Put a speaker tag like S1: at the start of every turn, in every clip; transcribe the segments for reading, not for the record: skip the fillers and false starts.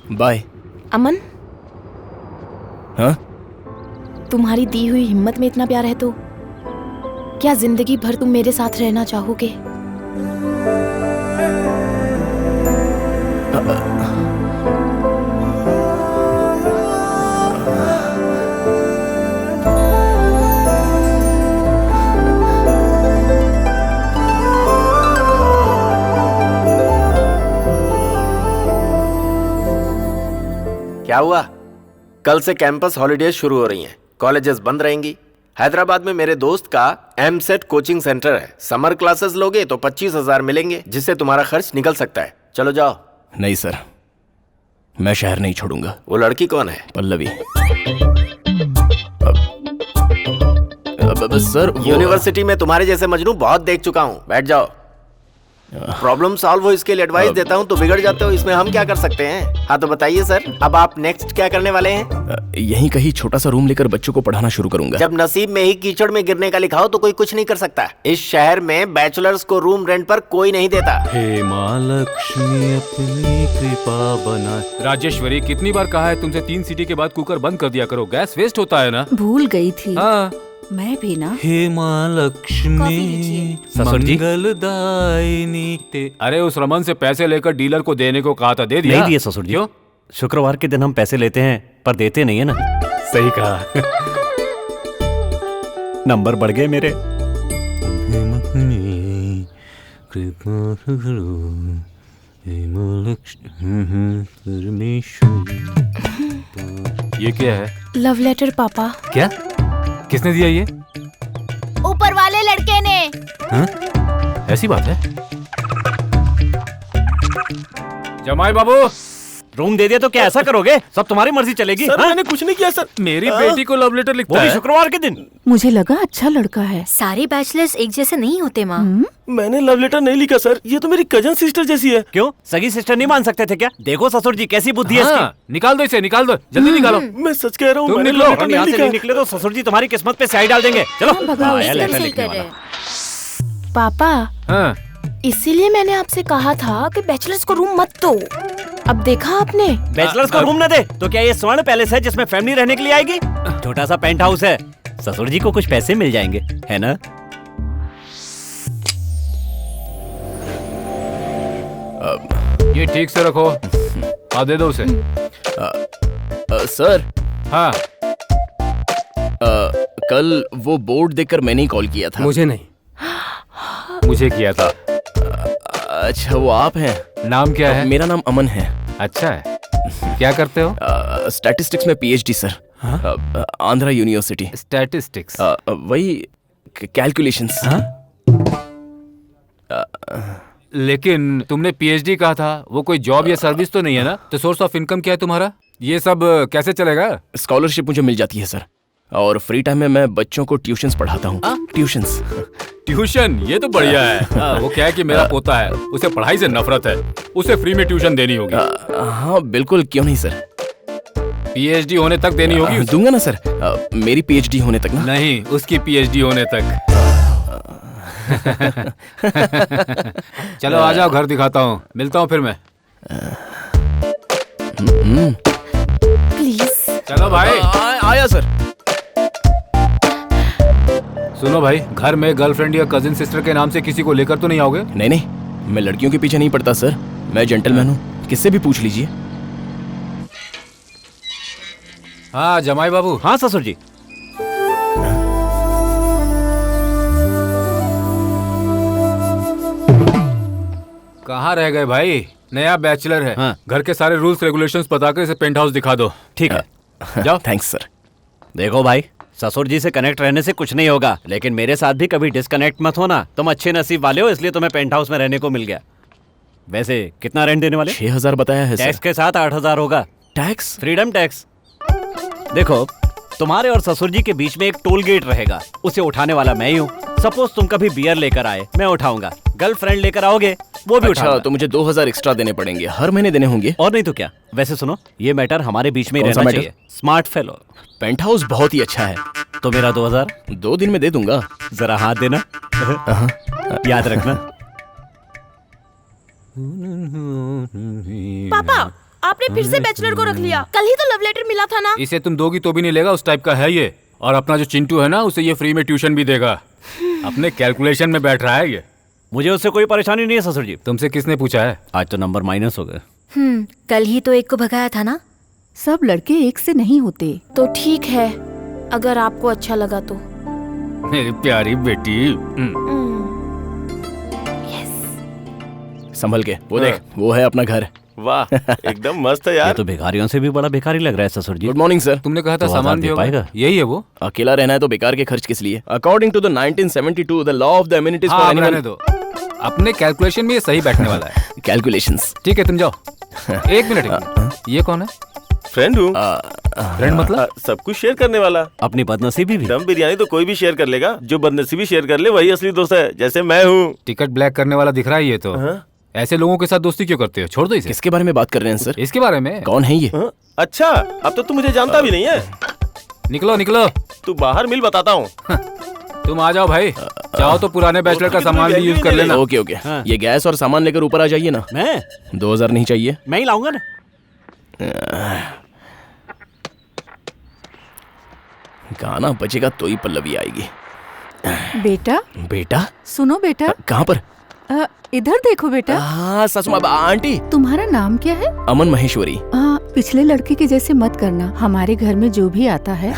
S1: Bye.
S2: अमन,
S1: हाँ?
S2: तुम्हारी दी हुई हिम्मत में इतना प्यार है तो क्या जिंदगी भर तुम मेरे साथ रहना चाहोगे?
S3: क्या हुआ? कल से कैंपस हॉलीडेज शुरू हो रही हैं, कॉलेजेस बंद रहेंगी। हैदराबाद में मेरे दोस्त का एमसेट कोचिंग सेंटर है। समर क्लासेस लोगे तो 25,000 मिलेंगे, जिससे तुम्हारा खर्च निकल सकता है। चलो जाओ।
S1: नहीं सर, मैं शहर नहीं छोड़ूंगा।
S3: वो लड़की कौन है?
S1: पल्लवी। सर
S3: यूनिवर्सिटी में तुम्हारे जैसे मजनू बहुत देख चुका हूँ। बैठ जाओ। प्रॉब्लम सॉल्व हो इसके लिए एडवाइस देता हूँ तो बिगड़ जाते हो, इसमें हम क्या कर सकते हैं? हाँ तो बताइए सर, अब आप नेक्स्ट क्या करने वाले हैं?
S1: यहीं कहीं छोटा सा रूम लेकर बच्चों को पढ़ाना शुरू करूंगा।
S3: जब नसीब में ही कीचड़ में गिरने का लिखा हो तो कोई कुछ नहीं कर सकता। इस शहर में बैचलर्स को रूम रेंट पर कोई नहीं देता।
S4: हे माँ लक्ष्मी अपनी कृपा बना। राजेश्वरी, कितनी बार कहा है तुमसे 3 सीटी के बाद कुकर बंद कर दिया करो, गैस वेस्ट होता है ना।
S5: भूल गई थी।
S4: हाँ
S5: मैं भी ना।
S4: हे माँ लक्ष्मी मंगलदायिनी। अरे उस रमन से पैसे लेकर डीलर को देने को कहा था, दे दिया?
S6: नहीं दिए ससुर जी।
S4: क्यों?
S6: शुक्रवार के दिन हम पैसे लेते हैं पर देते नहीं है ना।
S4: सही कहा।
S6: नंबर बढ़ गए मेरे।
S4: ये क्या है?
S2: लव लेटर पापा।
S4: क्या? किसने दिया ये?
S2: ऊपर वाले लड़के ने।
S4: हाँ? ऐसी बात है? जमाई बाबू,
S6: रूम दे दिया तो क्या ऐसा करोगे? सब तुम्हारी मर्जी चलेगी?
S4: सर,
S6: हाँ?
S4: मैंने कुछ नहीं किया सर। मेरी बेटी को लव लेटर
S6: वो
S4: लिखता
S6: भी
S4: है।
S6: शुक्रवार के दिन।
S5: मुझे लगा अच्छा लड़का है।
S7: सारे बैचलर्स एक जैसे नहीं होते माँ।
S8: मैंने लव लेटर नहीं लिखा सर, ये तो मेरी कजन सिस्टर जैसी है।
S6: क्यों, सगी सिस्टर नहीं मान सकते थे क्या? देखो ससुर जी कैसी बुद्धि है
S4: हाँ, निकाल दो इसे, निकाल दो, जल्दी निकालो।
S8: मैं सच कह रहा हूँ,
S4: तुम
S8: मैंने
S4: निकलो।
S8: लव लेटर
S6: इसकी। यहाँ
S8: नहीं
S6: से नहीं
S8: लिखा।
S6: निकले तो ससुर जी तुम्हारी किस्मत पे स्याही डाल देंगे। चलो
S2: भगाओ,
S6: आया
S2: एकदम
S6: लेटर
S7: सही
S6: लिखने
S7: कर
S6: वाला।
S7: रहे हैं।
S2: पापा,
S4: हाँ,
S2: इसीलिए मैंने आपसे कहा था कि बैचलर्स को रूम मत दो। अब देखा आपने?
S6: बैचलर्स को रूम न दे तो क्या ये स्वर्ण पैलेस है जिसमें फैमिली रहने के लिए आएगी? छोटा सा पेंट हाउस है। ससुर जी को कुछ पैसे मिल जाएंगे, है ना?
S4: ये ठीक से रखो। हाँ, दे दो उसे।
S1: सर,
S4: हाँ,
S1: कल वो बोर्ड देखकर मैंने ही कॉल किया था।
S4: मुझे नहीं, मुझे किया था।
S1: अच्छा, वो आप हैं?
S4: नाम क्या है?
S1: मेरा नाम अमन है।
S4: अच्छा है। क्या करते हो?
S1: स्टैटिस्टिक्स में PhD sir. Andhra university.
S4: Statistics?
S1: वही कैलकुलेशंस।
S4: लेकिन तुमने पीएचडी कहा था, वो कोई जॉब या सर्विस तो नहीं है ना? तो सोर्स ऑफ इनकम क्या है तुम्हारा? ये सब कैसे चलेगा?
S1: स्कॉलरशिप मुझे मिल जाती है सर, और फ्री टाइम में मैं बच्चों को ट्यूशंस पढ़ाता हूँ। ट्यूशंस।
S4: ट्यूशन? ये तो बढ़िया है। वो क्या है कि मेरा पोता है, उसे पढ़ाई से नफरत है, उसे फ्री में ट्यूशन देनी होगी।
S1: हाँ बिल्कुल, क्यों नहीं सर।
S4: पीएचडी होने तक देनी होगी?
S1: दूंगा ना सर, मेरी पीएचडी होने तक ना।
S4: नहीं, उसकी पीएचडी होने तक। चलो आ जाओ, घर दिखाता हूँ। मिलता हूँ फिर मैं।
S2: प्लीज।
S4: चलो भाई।
S1: आया सर।
S4: सुनो भाई, घर में गर्लफ्रेंड या कजिन सिस्टर के नाम से किसी को लेकर तो नहीं आओगे?
S1: नहीं नहीं, मैं लड़कियों के पीछे नहीं पड़ता सर, मैं जेंटलमैन हूँ, किससे भी पूछ लीजिए।
S4: हाँ जमाई बाबू।
S6: हाँ ससुर जी।
S4: कहाँ रह गए भाई? नया बैचलर है।
S6: हाँ।
S4: घर के सारे रूल्स रेगुलेशंस बता कर इसे पेंट हाउस दिखा दो।
S6: ठीक है,
S4: जाओ।
S1: Thanks sir.
S6: देखो भाई, ससुर जी से कनेक्ट रहने से कुछ नहीं होगा, लेकिन मेरे साथ भी कभी डिस्कनेक्ट मत होना। तुम अच्छे नसीब वाले हो, इसलिए तुम्हें पेंट हाउस में रहने को मिल गया। वैसे कितना रेंट देने वाले?
S1: 6,000 बताया है सर।
S6: टैक्स के साथ 8,000 होगा।
S1: टैक्स?
S6: Freedom tax. देखो, तुम्हारे और ससुर जी के बीच में एक टोल गेट रहेगा, उसे उठाने वाला मैं ही हूँ। सपोज तुम कभी बियर लेकर आए, मैं उठाऊंगा। गर्लफ्रेंड लेकर आओगे, वो भी
S1: अच्छा,
S6: उठाऊंगा।
S1: तो मुझे 2,000 एक्स्ट्रा देने पड़ेंगे, हर महीने देने होंगे।
S6: और नहीं तो क्या। वैसे सुनो, ये मैटर हमारे बीच में ही
S1: कौन सा
S6: रहना
S1: मैटर?
S6: चाहिए। Smart fellow.
S1: पेंट हाउस बहुत ही अच्छा है।
S6: तो मेरा 2,000
S1: 2 दिन में दे दूंगा।
S6: जरा हाथ देना। याद रखना।
S2: पापा, आपने फिर से बैचलर को रख लिया। कल ही तो लव लेटर मिला था ना।
S4: इसे तुम दोगी तो भी नहीं लेगा, उस टाइप का है ये। और अपना जो चिंटू है ना, उसे ये फ्री में ट्यूशन भी देगा। अपने कैलकुलेशन में बैठ रहा है ये।
S6: मुझे उससे कोई परेशानी नहीं है ससुर जी।
S4: तुमसे किसने पूछा है?
S6: आज तो नंबर माइनस हो गए।
S7: कल ही तो एक को भगाया था ना।
S5: सब लड़के एक से नहीं होते।
S2: तो ठीक है, अगर आपको अच्छा लगा तो।
S4: मेरी प्यारी बेटी।
S1: संभल के, वो देख, वो है अपना घर।
S8: वाह, एकदम मस्त है
S6: ये
S8: यार।
S6: तो भिखारियों से भी बड़ा भिखारी लग रहा है ससुर जी।
S1: Good morning sir.
S4: तुमने कहा था
S6: तो
S4: सामान
S6: आजाद
S4: भी
S6: दे
S4: होगा।
S6: पाएगा?
S4: यही है वो।
S1: अकेला रहना है तो बेकार के खर्च किस लिए? According to the 1972 the law of the amenities
S4: हाँ,
S1: फॉर
S4: अब रहने
S1: एनिमल
S4: दो। अपने कैलकुलेशन में ये सही बैठने वाला है।
S1: कैलकुलेशंस।
S4: ठीक है, तुम जाओ। एक मिनट, ये कौन है?
S8: फ्रेंड हूँ।
S4: फ्रेंड मतलब?
S8: सब कुछ शेयर करने वाला।
S6: अपनी बदनसीबी भी।
S8: दम बिरयानी तो कोई भी शेयर कर लेगा, जो बदनसीबी शेयर कर ले वही असली दोस्त है, जैसे मैं हूँ।
S4: टिकट ब्लैक करने वाला दिख रहा है ये तो। ऐसे लोगों के साथ दोस्ती क्यों करते हो? छोड़ दो इसे।
S1: किसके बारे में बात कर रहे हैं सर?
S4: इसके बारे में।
S1: कौन है ये?
S8: हाँ? अच्छा, अब तो तू मुझे जानता भी नहीं है।
S4: निकलो निकलो।
S8: तू बाहर मिल, बताता हूँ।
S4: तुम आ जाओ भाई। चाहो तो पुराने बैचलर का सामान भी यूज कर लेना।
S1: ओके ओके, ये गैस और सामान लेकर ऊपर आ जाइए ना।
S6: मैं
S1: 2000 नहीं चाहिए?
S6: मैं ही लाऊंगा ना।
S1: गाना बजेगा तो ही पल्लवी आएगी।
S5: बेटा
S1: बेटा?
S5: सुनो बेटा,
S1: कहाँ पर?
S5: इधर देखो बेटा।
S1: हाँ ससुमा आंटी।
S5: तुम्हारा नाम क्या है?
S1: अमन महेश्वरी।
S5: पिछले लड़के के जैसे मत करना। हमारे घर में जो भी आता है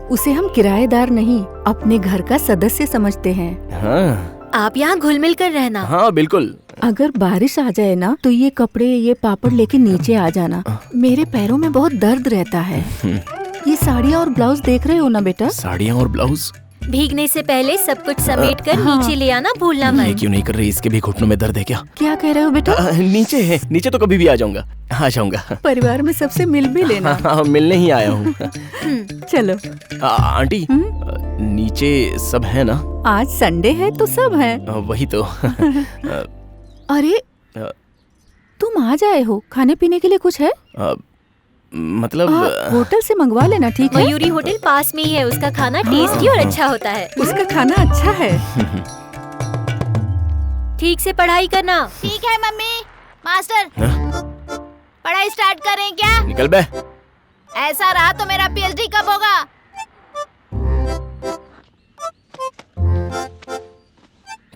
S5: उसे हम किराएदार नहीं, अपने घर का सदस्य समझते हैं।
S1: हाँ
S7: आप यहाँ घुल मिल कर रहना।
S1: हाँ बिल्कुल।
S5: अगर बारिश आ जाए ना तो ये कपड़े, ये पापड़ लेके नीचे आ जाना। मेरे पैरों में बहुत दर्द रहता है। ये साड़ियाँ और ब्लाउज देख रहे हो ना बेटा?
S1: साड़ियाँ और ब्लाउज?
S7: भीगने से पहले सब कुछ समेट कर नीचे ले आना भूलना
S1: ये
S7: मत।
S1: क्यों नहीं कर रही? इसके भी घुटनों में दर्द है क्या?
S5: क्या कह रहे हो बेटा?
S1: नीचे है, नीचे तो कभी भी आ जाऊंगा। आ जाऊंगा।
S5: परिवार में सबसे मिल भी लेना।
S1: हाँ, मिलने ही आया हूँ।
S5: चलो।
S1: आंटी, नीचे सब है ना?
S5: आज संडे है तो सब है।
S1: वही तो।
S5: अरे तुम आ जाए हो, खाने पीने के लिए कुछ है?
S1: मतलब
S5: होटल से मंगवा लेना, ठीक है?
S7: मयूरी होटल पास में ही है, उसका खाना टेस्टी और अच्छा होता है।
S5: उसका खाना अच्छा है।
S7: ठीक से पढ़ाई करना।
S2: ठीक है मम्मी। मास्टर, पढ़ाई स्टार्ट करें क्या?
S1: निकल बे।
S2: ऐसा रहा तो मेरा पीएचडी कब होगा?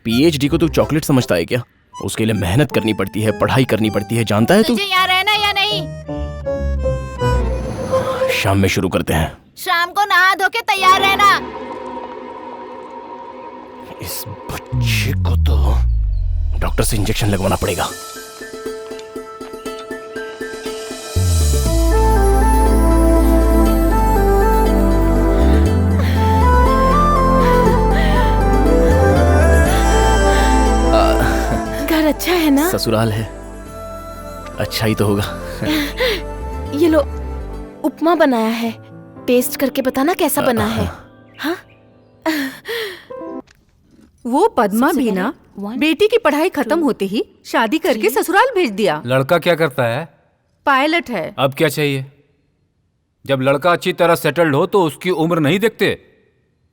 S1: पीएचडी को तू चॉकलेट समझता है क्या? उसके लिए मेहनत करनी पड़ती है, पढ़ाई करनी पड़ती है, जानता है तू?
S2: तुझे यहाँ रहना या नहीं?
S1: शाम में शुरू करते हैं।
S2: शाम को नहा धो के तैयार रहना।
S1: इस बच्चे को तो डॉक्टर से इंजेक्शन लगवाना पड़ेगा।
S2: घर अच्छा है ना?
S1: ससुराल है, अच्छा ही तो होगा।
S2: ये लो, उपमा बनाया है, टेस्ट करके बताना कैसा बना है। हाँ?
S5: वो पद्मा भी ना बेटी की पढ़ाई खत्म होते ही शादी करके ससुराल भेज दिया।
S4: लड़का क्या करता है?
S5: पायलट है।
S4: अब क्या चाहिए? जब लड़का अच्छी तरह सेटल्ड हो तो उसकी उम्र नहीं देखते।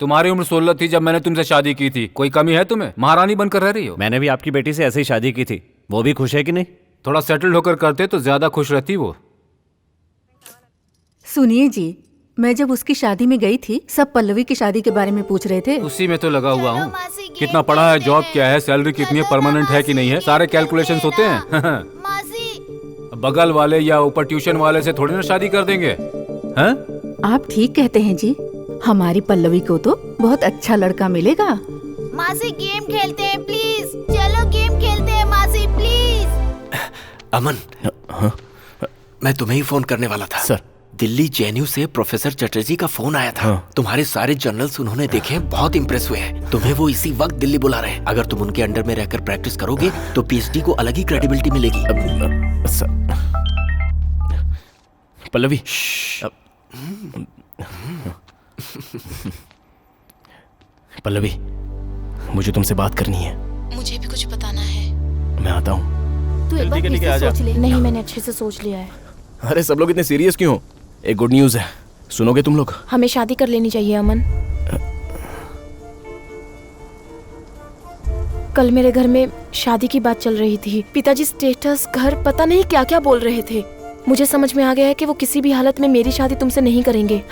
S4: तुम्हारी उम्र 16 थी जब मैंने तुमसे शादी की थी। कोई कमी है तुम्हें? महारानी बनकर रह रही हो।
S6: मैंने भी आपकी बेटी से ऐसे ही शादी की थी। वो भी खुश है कि नहीं?
S4: थोड़ा सेटल्ड होकर करते तो ज्यादा खुश रहती वो।
S5: सुनिए जी, मैं जब उसकी शादी में गई थी सब पल्लवी की शादी के बारे में पूछ रहे थे।
S4: उसी में तो लगा हुआ हूँ। कितना पढ़ा है, जॉब क्या है, सैलरी कितनी है, परमानेंट है कि नहीं है, सारे कैलकुलेशंस होते हैं। बगल वाले या ऊपर ट्यूशन वाले से थोड़ी ना शादी कर देंगे, हैं?
S5: आप ठीक कहते हैं जी। हमारी पल्लवी को तो बहुत अच्छा लड़का मिलेगा।
S2: मासी गेम खेलते हैं प्लीज। चलो गेम खेलते हैं मासी प्लीज।
S3: अमन, मैं तुम्हें ही फोन करने वाला था।
S1: सर,
S3: दिल्ली जेएनयू से प्रोफेसर चटर्जी का फोन आया था। तुम्हारे सारे जर्नल्स उन्होंने देखे, बहुत इंप्रेस हुए हैं। तुम्हें वो इसी वक्त दिल्ली बुला रहे हैं। अगर तुम उनके अंडर में रहकर प्रैक्टिस करोगे तो पीएचडी को अलग ही क्रेडिबिलिटी मिलेगी।
S1: पल्लवी, पल्लवी, मुझे तुमसे बात करनी है।
S2: मुझे भी कुछ बताना है।
S1: मैं आता हूँ।
S2: तू एक बार
S8: जल्दी
S2: फिर
S8: करके
S2: से
S8: आ
S2: सोच ले। नहीं, मैंने अच्छे से सोच लिया है।
S1: अरे सब लोग इतने सीरियस क्यों हो? एक गुड न्यूज़ है, सुनोगे तुम लोग?
S2: हमें शादी कर लेनी चाहिए अमन। कल मेरे घर में शादी की बात चल रही थी। पिताजी स्टेटस, घर, पता नहीं क्या क्या बोल रहे थे। मुझे समझ में आ गया है कि वो किसी भी हालत में मेरी शादी तुमसे नहीं करेंगे।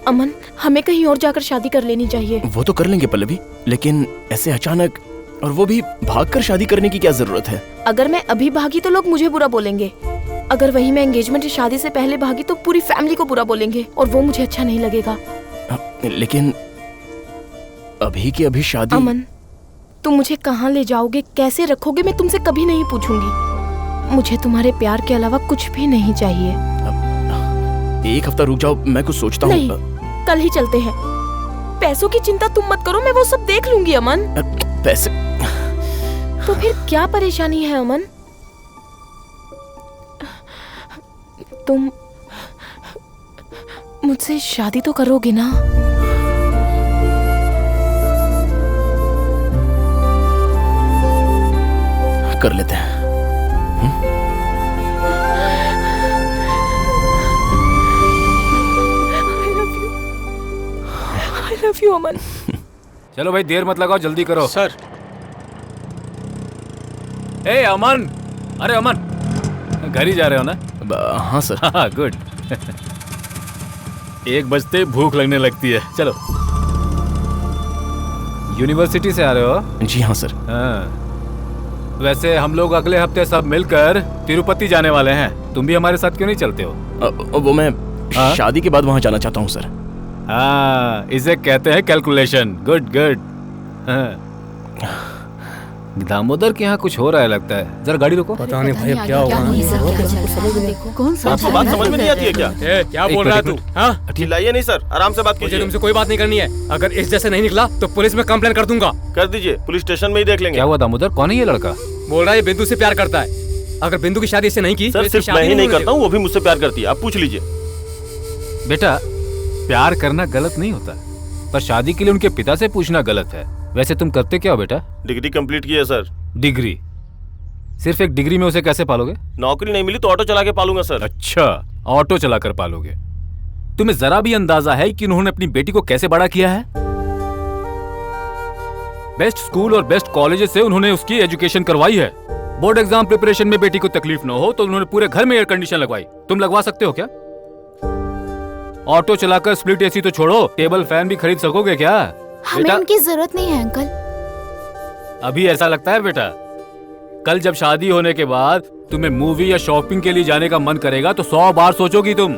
S2: अमन, हमें कहीं और जाकर शादी कर लेनी चाहिए।
S1: वो तो कर लेंगे पल्लवी, लेकिन ऐसे अचानक, और वो भी भागकर शादी करने की क्या जरूरत है?
S2: अगर मैं अभी भागी तो लोग मुझे बुरा बोलेंगे। अगर वही मैं एंगेजमेंट या शादी से पहले भागी तो पूरी फैमिली को बुरा बोलेंगे, और वो मुझे अच्छा नहीं लगेगा।
S1: लेकिन अभी की अभी शादी।
S2: अमन, तुम मुझे कहाँ ले जाओगे, कैसे रखोगे, मैं तुमसे कभी नहीं पूछूंगी। मुझे तुम्हारे प्यार के अलावा कुछ भी नहीं चाहिए।
S1: एक हफ्ता रुक जाओ, मैं कुछ सोचता हूँ।
S2: नहीं, कल ही चलते हैं। पैसों की चिंता तुम मत करो, मैं वो सब देख लूंगी। अमन,
S1: पैसे
S2: तो फिर क्या परेशानी है अमन? तुम मुझसे शादी तो करोगे ना?
S1: कर लेते हैं।
S2: I love you, अमन।
S4: चलो भाई, देर मत लगाओ, जल्दी करो।
S6: सर।
S4: ए अमन, अरे अमन, घर ही जा रहे हो ना?
S1: हाँ सर।
S4: हाँ, गुड। 1 बजते भूख लगने लगती है। चलो। यूनिवर्सिटी से आ रहे हो?
S1: जी हाँ सर।
S4: हाँ। वैसे हम लोग अगले हफ्ते सब मिलकर तिरुपति जाने वाले हैं। तुम भी हमारे साथ क्यों नहीं चलते हो?
S1: वो मैं शादी के बाद वहाँ जाना चाहता हूँ सर।
S4: हाँ, इसे कहते हैं कैलकुलेशन। Good good. हाँ। दामोदर के यहाँ कुछ हो रहा है लगता है। जरा गाड़ी रोको।
S9: पता नहीं भाई क्या होगा।
S5: कौन सा
S8: आपको बात समझ में नहीं आती है क्या?
S9: क्या बोल रहा है तू? हाँ,
S8: चिल्लाइए नहीं सर, आराम से बात
S9: मुझे
S8: कीजिए।
S9: तुमसे कोई बात नहीं करनी है। अगर इस जैसे नहीं निकला तो पुलिस में कंप्लेन कर दूंगा।
S8: कर दीजिए, पुलिस स्टेशन में ही देख लेंगे।
S4: क्या हुआ दामोदर? कौन है ये लड़का?
S9: बोल रहा है ये बिंदु से प्यार करता है। अगर बिंदु की शादी इससे नहीं की तो
S8: सर
S9: इसकी
S8: सिर्फ मैं
S9: शादी
S8: ही नहीं
S9: होने
S8: करता हूँ, वो भी मुझसे प्यार करती है। आप पूछ लीजिए।
S4: बेटा, प्यार करना गलत नहीं होता, पर शादी के लिए उनके पिता से पूछना गलत है। वैसे तुम करते क्या हो बेटा?
S8: डिग्री कंप्लीट की है सर।
S4: डिग्री? सिर्फ एक डिग्री में उसे कैसे पालोगे?
S8: नौकरी नहीं मिली तो ऑटो चला के पालूंगा सर।
S4: अच्छा, ऑटो चलाकर पालोगे। तुम्हें जरा भी अंदाजा है कि उन्होंने अपनी बेटी को कैसे बड़ा किया है? बेस्ट स्कूल और बेस्ट कॉलेज से उन्होंने उसकी एजुकेशन करवाई है। बोर्ड एग्जाम प्रिपरेशन में बेटी को तकलीफ न हो तो उन्होंने पूरे घर में एयर कंडीशन लगवाई। तुम लगवा सकते हो क्या? ऑटो चलाकर स्प्लिट एसी तो छोड़ो, टेबल फैन भी खरीद सकोगे क्या?
S2: हमें उनकी जरूरत नहीं है अंकल।
S4: अभी ऐसा लगता है बेटा? कल जब शादी होने के बाद तुम्हें मूवी या शॉपिंग के लिए जाने का मन करेगा तो 100 बार सोचोगी तुम।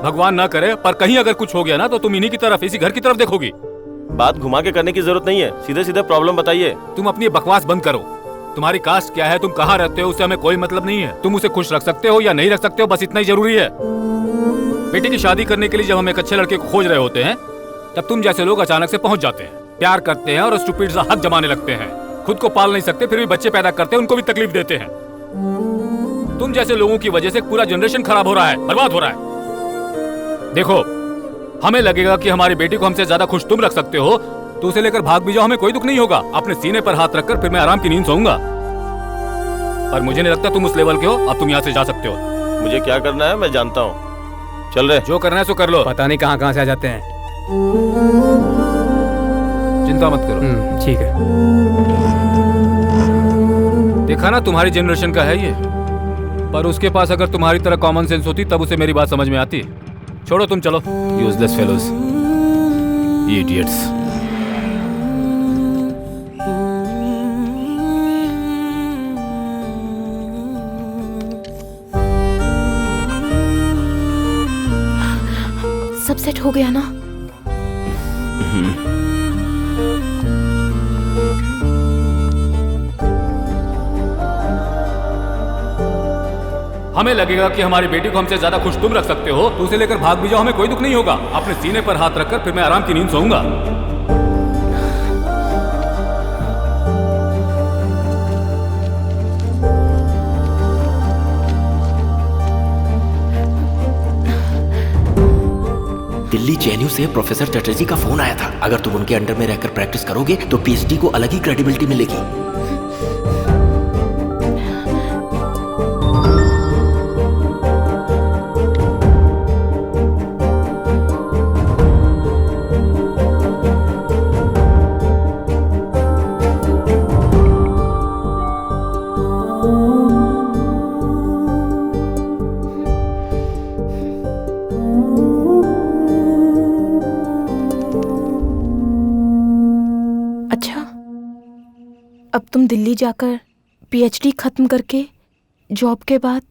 S4: भगवान ना करे, पर कहीं अगर कुछ हो गया ना तो तुम इन्हीं की तरफ, इसी घर की तरफ देखोगी।
S8: बात घुमा के करने की जरूरत नहीं है, सीधे सीधे प्रॉब्लम बताइए।
S4: तुम अपनी बकवास बंद करो। तुम्हारी कास्ट क्या है, तुम कहाँ रहते हो, उससे हमें कोई मतलब नहीं है। तुम उसे खुश रख सकते हो या नहीं रख सकते हो, बस इतना ही जरूरी है। बेटी की शादी करने के लिए जब हम एक अच्छे लड़के को खोज रहे होते हैं तब तुम जैसे लोग अचानक से पहुंच जाते हैं, प्यार करते हैं और स्टूपिड सा हक जमाने लगते हैं। खुद को पाल नहीं सकते फिर भी बच्चे पैदा करते हैं, उनको भी तकलीफ देते हैं। तुम जैसे लोगों की वजह से पूरा जनरेशन खराब हो रहा है, बर्बाद हो रहा है। देखो, हमें लगेगा कि हमारी बेटी को हमसे ज्यादा खुश तुम रख सकते हो तो उसे लेकर भाग भी जाओ, हमें कोई दुख नहीं होगा। अपने सीने पर हाथ रखकर फिर मैं आराम की नींद सोऊंगा। पर मुझे नहीं लगता तुम उस लेवल के हो, अब तुम यहाँ से जा सकते हो।
S8: मुझे क्या करना है मैं जानता हूँ। चल रहे,
S4: जो करना है सो कर लो।
S9: पता नहीं कहाँ से आ जाते हैं।
S4: चिंता मत करो।
S9: ठीक है।
S4: देखा ना, तुम्हारी जनरेशन का है ये। पर उसके पास अगर तुम्हारी तरह कॉमन सेंस होती तब उसे मेरी बात समझ में आती। छोड़ो, तुम चलो। Useless fellows, idiots.
S2: सब सेट हो गया ना?
S4: हमें लगेगा कि हमारी बेटी को हमसे ज्यादा खुश तुम रख सकते हो तो उसे लेकर भाग भी जाओ, हमें कोई दुख नहीं होगा। अपने सीने पर हाथ रखकर फिर मैं आराम की नींद सोऊंगा।
S3: दिल्ली जेएनयू से प्रोफेसर चटर्जी का फोन आया था। अगर तुम उनके अंडर में रहकर प्रैक्टिस करोगे तो पीएचडी को अलग ही क्रेडिबिलिटी मिलेगी।
S2: अब तुम दिल्ली जाकर पीएचडी खत्म करके जॉब के बाद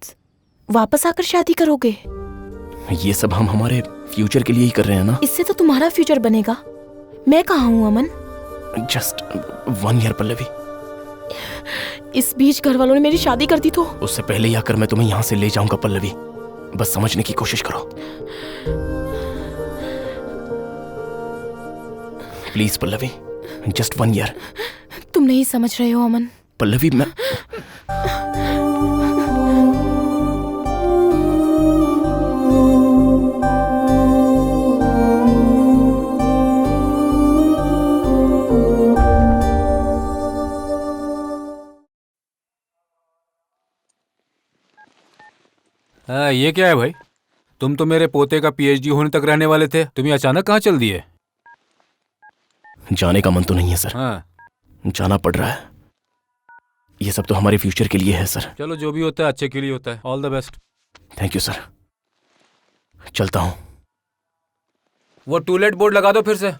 S2: वापस आकर शादी करोगे?
S1: ये सब हम हमारे फ्यूचर के लिए ही कर रहे हैं ना।
S2: इससे तो तुम्हारा फ्यूचर बनेगा। मैं कहाँ हूँ अमन?
S1: Just 1 year Pallavi.
S2: इस बीच घर वालों ने मेरी शादी कर दी तो?
S1: उससे पहले ही आकर मैं तुम्हें यहाँ से ले जाऊंगा पल्लवी। बस समझने की कोशिश करो प्लीज पल्लवी। Just 1 year.
S2: तुम नहीं समझ रहे हो अमन।
S1: पल्लवी मैं
S4: ये क्या है भाई? तुम तो मेरे पोते का पीएचडी होने तक रहने वाले थे, तुम ये अचानक कहाँ चल दिए?
S1: जाने का मन तो नहीं है सर।
S4: हाँ।
S1: जाना पड़ रहा है। ये सब तो हमारे फ्यूचर के लिए है सर।
S4: चलो जो भी होता है अच्छे के लिए होता है। All the best.
S1: Thank you sir. चलता हूँ।
S4: वो टूलेट बोर्ड लगा दो फिर से।